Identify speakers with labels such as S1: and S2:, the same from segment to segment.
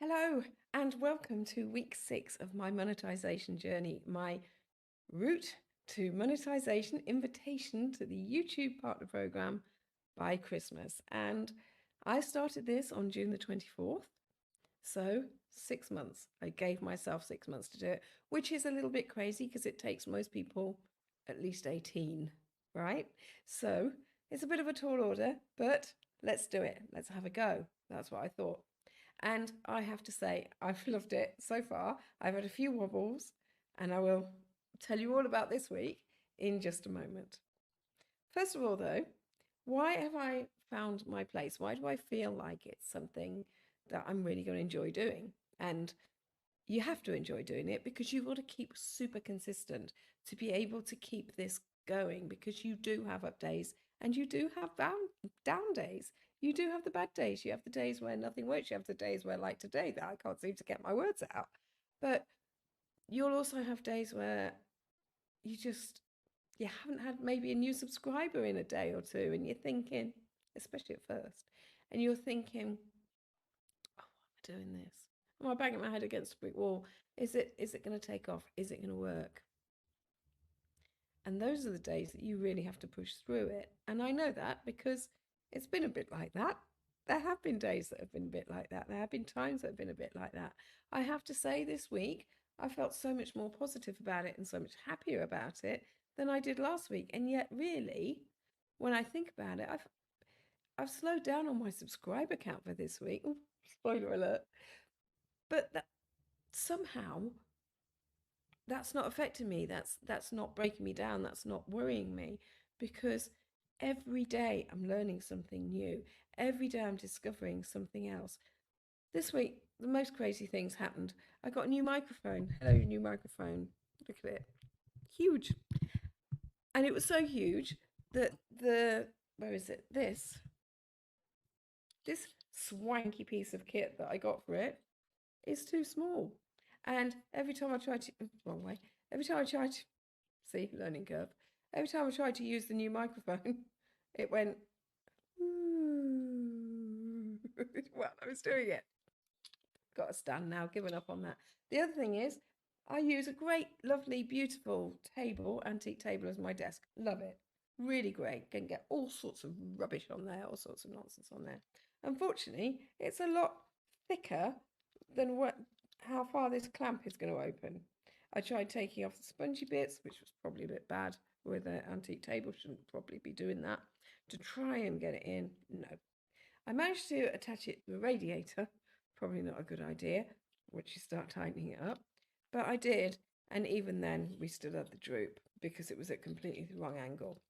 S1: Hello, and welcome to week 6 of my monetization journey, my route to monetization invitation to the YouTube partner program by Christmas. And I started this on June the 24th. So 6 months. I gave myself 6 months to do it, which is a little bit crazy because it takes most people at least 18, right? So it's a bit of a tall order, but let's do it. Let's have a go. That's what I thought. And I have to say, I've loved it so far. I've had a few wobbles, and I will tell you all about this week in just a moment. First of all, though, why have I found my place? Why do I feel like it's something that I'm really going to enjoy doing? And you have to enjoy doing it because you've got to keep super consistent to be able to keep this going, because you do have up days and you do have down days. You do have the bad days. You have the days where nothing works. You have the days where, like today, that I can't seem to get my words out. But you'll also have days where you haven't had maybe a new subscriber in a day or two, and you're thinking, especially at first, and you're thinking, oh, why am I doing this? Am I banging my head against a brick wall? Is it going to take off? Is it going to work? And those are the days that you really have to push through it. And I know that because it's been a bit like that. There have been days that have been a bit like that. There have been times that have been a bit like that. I have to say, this week, I felt so much more positive about it and so much happier about it than I did last week. And yet, really, when I think about it, I've slowed down on my subscriber count for this week. Ooh, spoiler alert. But somehow that's not affecting me. That's not breaking me down. That's not worrying me, because every day I'm learning something new. Every day I'm discovering something else. This week, the most crazy things happened. I got a new microphone. Hello, new microphone. Look at it. Huge. And it was so huge that where is it? This swanky piece of kit that I got for it is too small. And every time I try to, wrong way, every time I try to, see, learning curve, every time I tried to use the new microphone, it went, well, I was doing it. Got to stand now, given up on that. The other thing is, I use a great, lovely, beautiful table, antique table, as my desk. Love it. Really great. Can get all sorts of rubbish on there, all sorts of nonsense on there. Unfortunately, it's a lot thicker than how far this clamp is going to open. I tried taking off the spongy bits, which was probably a bit bad with an antique table. Shouldn't probably be doing that. To try and get it in, no. I managed to attach it to the radiator. Probably not a good idea once you start tightening it up. But I did, and even then we still had the droop because it was at completely the wrong angle.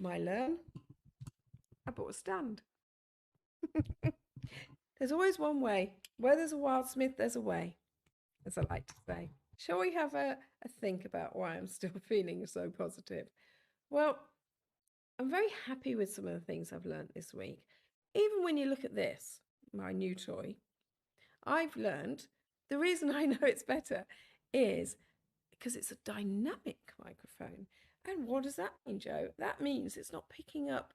S1: My learn, I bought a stand. There's always one way. Where there's a wildsmith, there's a way, as I like to say. Shall we have a think about why I'm still feeling so positive? Well, I'm very happy with some of the things I've learned this week. Even when you look at this, my new toy, I've learned the reason I know it's better is because it's a dynamic microphone. And what does that mean, Joe? That means it's not picking up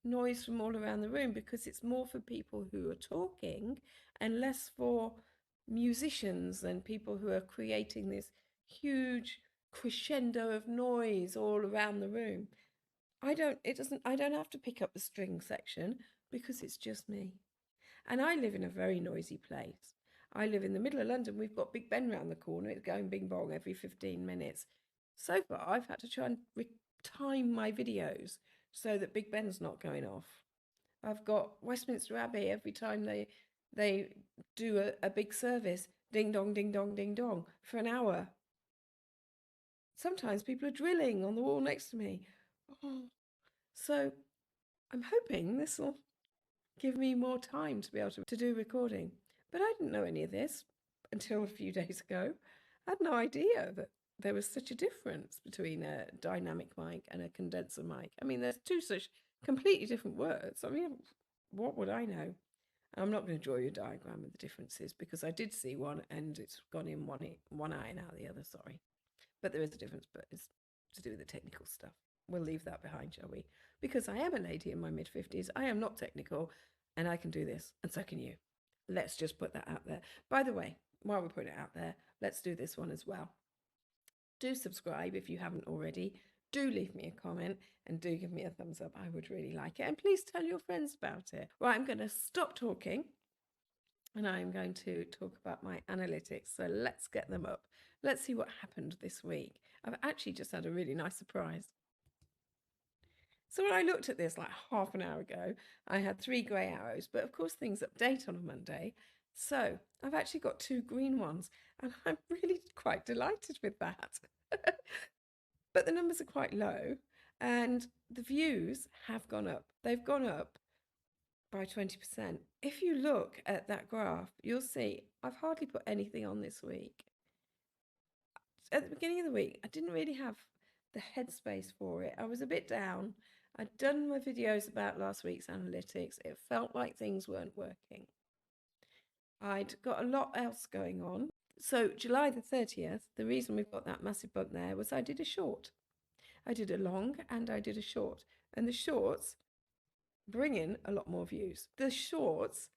S1: noise from all around the room, because it's more for people who are talking and less for musicians and people who are creating this huge crescendo of noise all around the room. I don't have to pick up the string section because it's just me. And I live in a very noisy place. I live in the middle of London. We've got Big Ben round the corner. It's going bing bong every 15 minutes. So far, I've had to try and time my videos so that Big Ben's not going off. I've got Westminster Abbey every time they do a big service. Ding dong, ding dong, ding dong for an hour. Sometimes people are drilling on the wall next to me. Oh. So I'm hoping this will give me more time to be able to do recording. But I didn't know any of this until a few days ago. I had no idea that there was such a difference between a dynamic mic and a condenser mic. I mean, there's two such completely different words. I mean, what would I know? I'm not going to draw you a diagram of the differences because I did see one and it's gone in one eye and out the other, sorry. But there is a difference, but it's to do with the technical stuff. We'll leave that behind, shall we? Because I am a lady in my mid-50s. I am not technical, and I can do this, and so can you. Let's just put that out there. By the way, while we're putting it out there, let's do this one as well. Do subscribe if you haven't already. Do leave me a comment and do give me a thumbs up. I would really like it. And please tell your friends about it. Right, I'm going to stop talking and I'm going to talk about my analytics. So let's get them up. Let's see what happened this week. I've actually just had a really nice surprise. So when I looked at this like half an hour ago, I had 3 grey arrows, but of course things update on a Monday. So I've actually got 2 green ones and I'm really quite delighted with that. But the numbers are quite low and the views have gone up. They've gone up by 20%. If you look at that graph, you'll see I've hardly put anything on this week. At the beginning of the week, I didn't really have the headspace for it. I was a bit down. I'd done my videos about last week's analytics. It felt like things weren't working. I'd got a lot else going on. So July the 30th, the reason we've got that massive bump there was I did a short. I did a long and I did a short. And the shorts bring in a lot more views. The shorts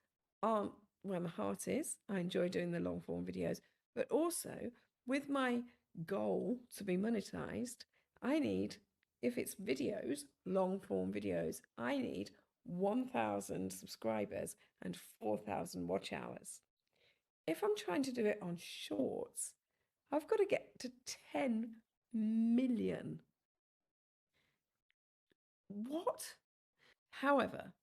S1: aren't where my heart is. I enjoy doing the long form videos. But also, with my goal to be monetized, I need, if it's videos, long form videos, I need 1,000 subscribers and 4,000 watch hours. If I'm trying to do it on shorts, I've got to get to 10 million. What? However,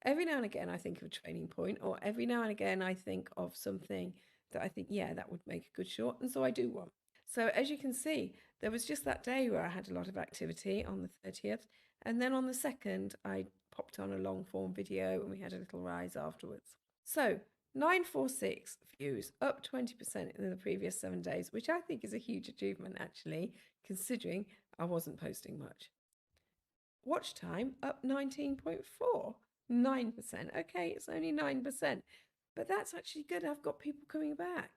S1: every now and again I think of a training point, or every now and again I think of something that I think, yeah, that would make a good short, and so I do one. So as you can see, there was just that day where I had a lot of activity on the 30th, and then on the 2nd I popped on a long form video and we had a little rise afterwards. So 946 views, up 20% in the previous 7 days, which I think is a huge achievement actually, considering I wasn't posting much. Watch time up 19.4, 9%. Okay, it's only 9%, but that's actually good. I've got people coming back.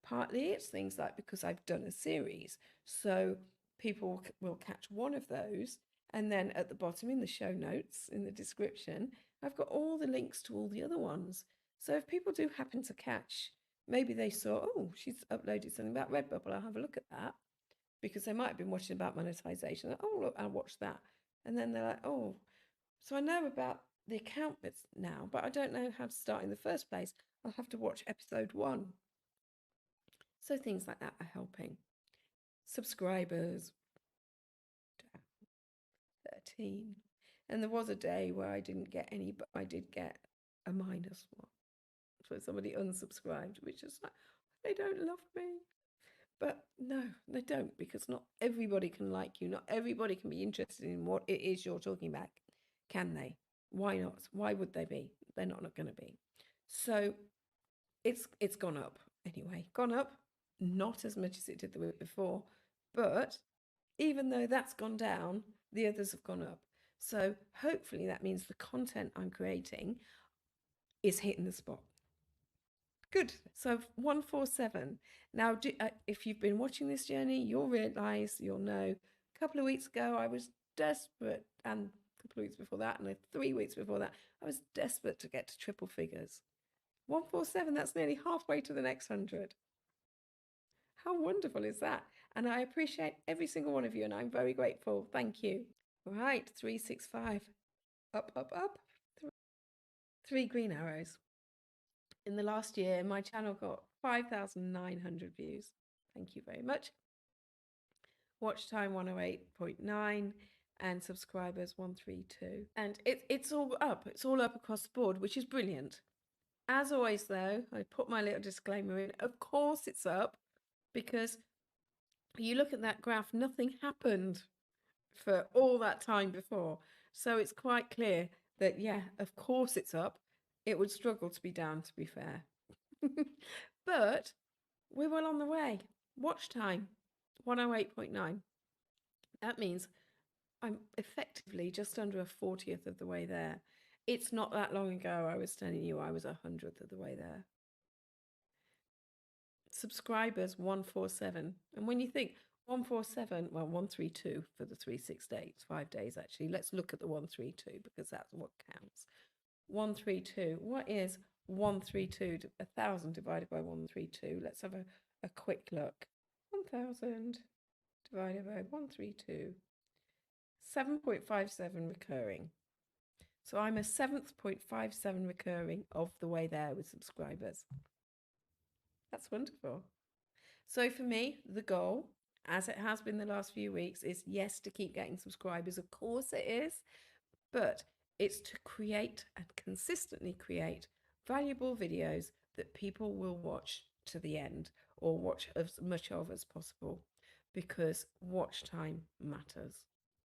S1: Partly it's things like because I've done a series, so people will catch one of those, and then at the bottom in the show notes, in the description, I've got all the links to all the other ones. So if people do happen to catch, maybe they saw, oh, she's uploaded something about Redbubble, I'll have a look at that, because they might have been watching about monetization. Oh, look, I'll watch that. And then they're like, oh, so I know about the account bits now, but I don't know how to start in the first place. I'll have to watch episode 1. So things like that are helping. Subscribers, 13. And there was a day where I didn't get any, but I did get a -1. So somebody unsubscribed, which is like, they don't love me. But no, they don't, because not everybody can like you. Not everybody can be interested in what it is you're talking about. Can they? Why not? Why would they be? They're not going to be. So it's gone up anyway. Gone up, not as much as it did the week before, but even though that's gone down, the others have gone up. So hopefully that means the content I'm creating is hitting the spot. Good. So 147. Now, if you've been watching this journey, you'll realise, you'll know, a couple of weeks ago, I was desperate, and a couple of weeks before that, and 3 weeks before that, I was desperate to get to triple figures. 147, that's nearly halfway to the next 100. How wonderful is that? And I appreciate every single one of you, and I'm very grateful. Thank you. Right, 365. Up, up, up. 3 green arrows. In the last year, my channel got 5,900 views. Thank you very much. Watch time 108.9 and subscribers 132. And it's all up. It's all up across the board, which is brilliant. As always, though, I put my little disclaimer in. Of course it's up, because you look at that graph, nothing happened for all that time before. So it's quite clear that, yeah, of course it's up. It would struggle to be down, to be fair. But we're well on the way. Watch time, 108.9. That means I'm effectively just under a 40th of the way there. It's not that long ago I was telling you I was 100th of the way there. Subscribers, 147. And when you think 147, well, 132 for the 368, 5 days actually. Let's look at the 132 because that's what counts. 132. What is 132, 1,000 divided by 132. Let's have a quick look. 1,000 divided by 132. 7.57 recurring. So I'm a 7.57 recurring of the way there with subscribers. That's wonderful. So for me, the goal, as it has been the last few weeks, is yes, to keep getting subscribers. Of course it is, but it's to create and consistently create valuable videos that people will watch to the end or watch as much of as possible, because watch time matters.